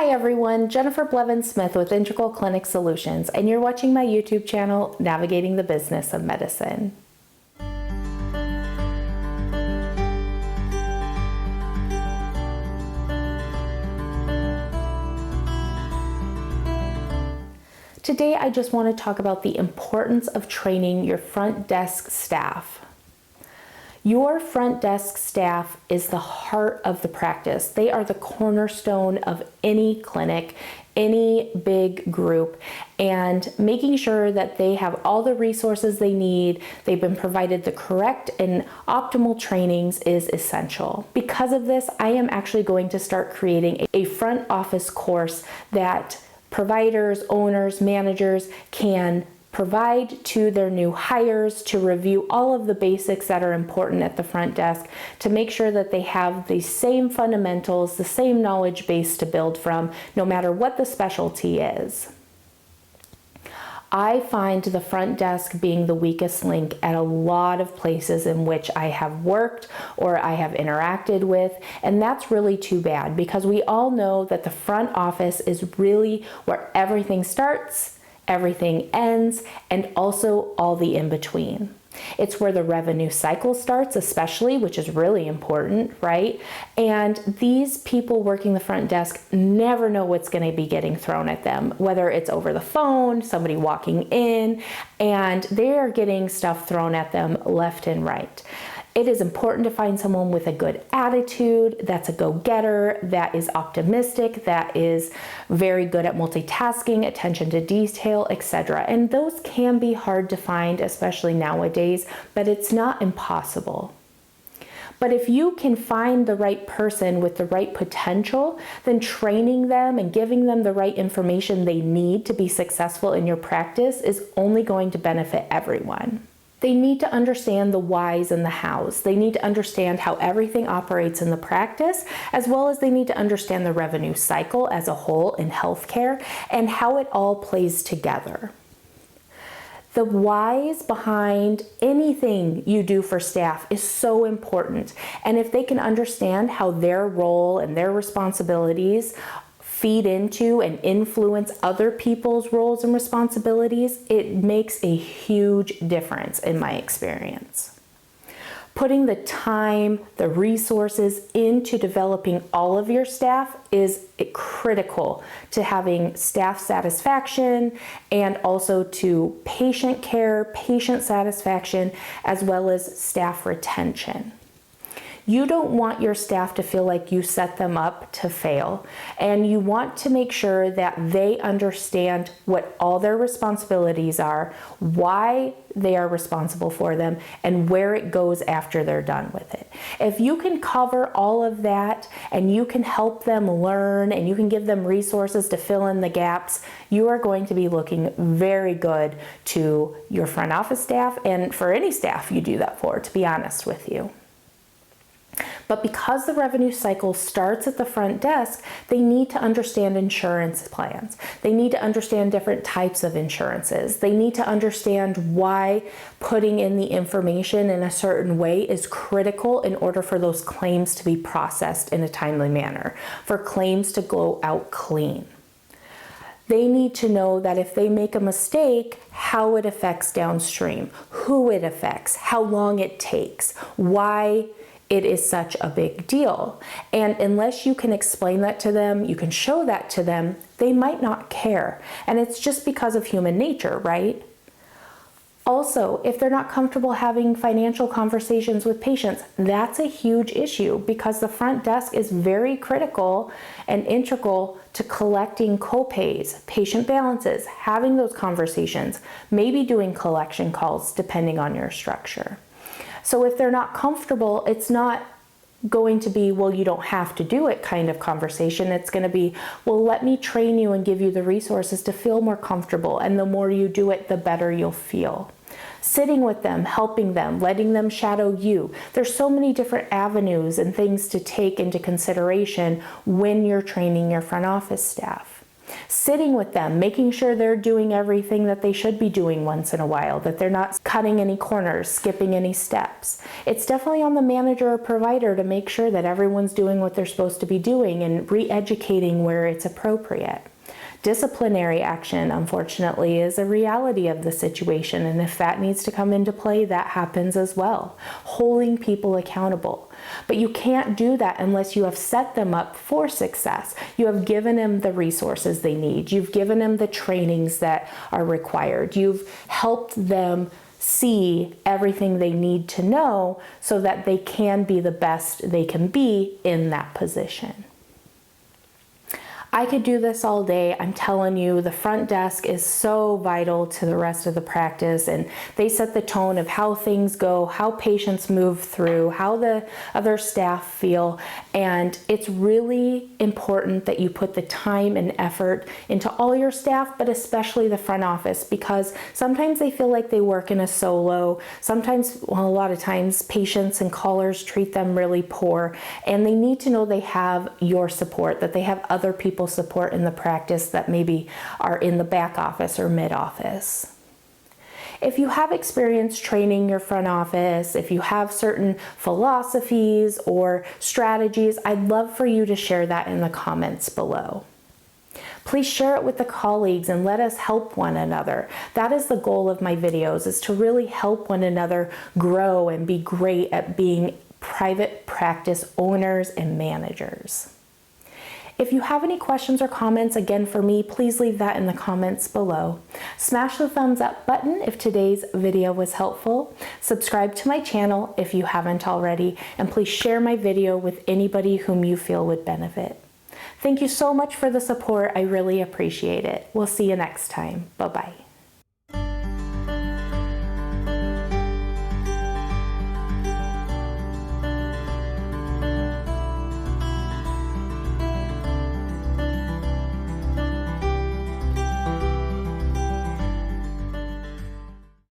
Hi everyone, Jennifer Blevins-Smith with Integral Clinic Solutions, and you're watching my YouTube channel, Navigating the Business of Medicine. Today I just want to talk about the importance of training your front desk staff. Your front desk staff is the heart of the practice. They are the cornerstone of any clinic, any big group, and making sure that they have all the resources they need, they've been provided the correct and optimal trainings is essential. Because of this, I am actually going to start creating a front office course that providers, owners, managers can provide to their new hires to review all of the basics that are important at the front desk to make sure that they have the same fundamentals, the same knowledge base to build from, no matter what the specialty is. I find the front desk being the weakest link at a lot of places in which I have worked or I have interacted with, and that's really too bad because we all know that the front office is really where everything starts, everything ends, and also all the in-between. It's where the revenue cycle starts, especially, which is really important, right? And these people working the front desk never know what's going to be getting thrown at them, whether it's over the phone, somebody walking in, and they are getting stuff thrown at them left and right. It is important to find someone with a good attitude, that's a go-getter, that is optimistic, that is very good at multitasking, attention to detail, etc. And those can be hard to find, especially nowadays, but it's not impossible. But if you can find the right person with the right potential, then training them and giving them the right information they need to be successful in your practice is only going to benefit everyone. They need to understand the whys and the hows. They need to understand how everything operates in the practice, as well as they need to understand the revenue cycle as a whole in healthcare and how it all plays together. The whys behind anything you do for staff is so important. And if they can understand how their role and their responsibilities feed into and influence other people's roles and responsibilities, it makes a huge difference in my experience. Putting the time, the resources into developing all of your staff is critical to having staff satisfaction and also to patient care, patient satisfaction, as well as staff retention. You don't want your staff to feel like you set them up to fail, and you want to make sure that they understand what all their responsibilities are, why they are responsible for them, and where it goes after they're done with it. If you can cover all of that and you can help them learn and you can give them resources to fill in the gaps, you are going to be looking very good to your front office staff and for any staff you do that for, to be honest with you. But because the revenue cycle starts at the front desk, they need to understand insurance plans. They need to understand different types of insurances. They need to understand why putting in the information in a certain way is critical in order for those claims to be processed in a timely manner, for claims to go out clean. They need to know that if they make a mistake, how it affects downstream, who it affects, how long it takes, why it is such a big deal. And unless you can explain that to them, you can show that to them, they might not care. And it's just because of human nature, right? Also, if they're not comfortable having financial conversations with patients, that's a huge issue because the front desk is very critical and integral to collecting co-pays, patient balances, having those conversations, maybe doing collection calls depending on your structure. So if they're not comfortable, it's not going to be, well, you don't have to do it kind of conversation. It's going to be, well, let me train you and give you the resources to feel more comfortable. And the more you do it, the better you'll feel. Sitting with them, helping them, letting them shadow you. There's so many different avenues and things to take into consideration when you're training your front office staff. Sitting with them, making sure they're doing everything that they should be doing once in a while, that they're not cutting any corners, skipping any steps. It's definitely on the manager or provider to make sure that everyone's doing what they're supposed to be doing and re-educating where it's appropriate. Disciplinary action, unfortunately, is a reality of the situation, and if that needs to come into play, that happens as well. Holding people accountable. But you can't do that unless you have set them up for success. You have given them the resources they need. You've given them the trainings that are required. You've helped them see everything they need to know so that they can be the best they can be in that position. I could do this all day. I'm telling you, the front desk is so vital to the rest of the practice, and they set the tone of how things go, how patients move through, how the other staff feel, and it's really important that you put the time and effort into all your staff, but especially the front office, because sometimes they feel like they work in a solo. Sometimes, well, a lot of times, patients and callers treat them really poor, and they need to know they have your support, that they have other people support in the practice that maybe are in the back office or mid office. If you have experience training your front office, if you have certain philosophies or strategies, I'd love for you to share that in the comments below. Please share it with the colleagues and let us help one another. That is the goal of my videos, is to really help one another grow and be great at being private practice owners and managers. If you have any questions or comments, again for me, please leave that in the comments below. Smash the thumbs up button if today's video was helpful. Subscribe to my channel if you haven't already, and please share my video with anybody whom you feel would benefit. Thank you so much for the support. I really appreciate it. We'll see you next time. Bye-bye.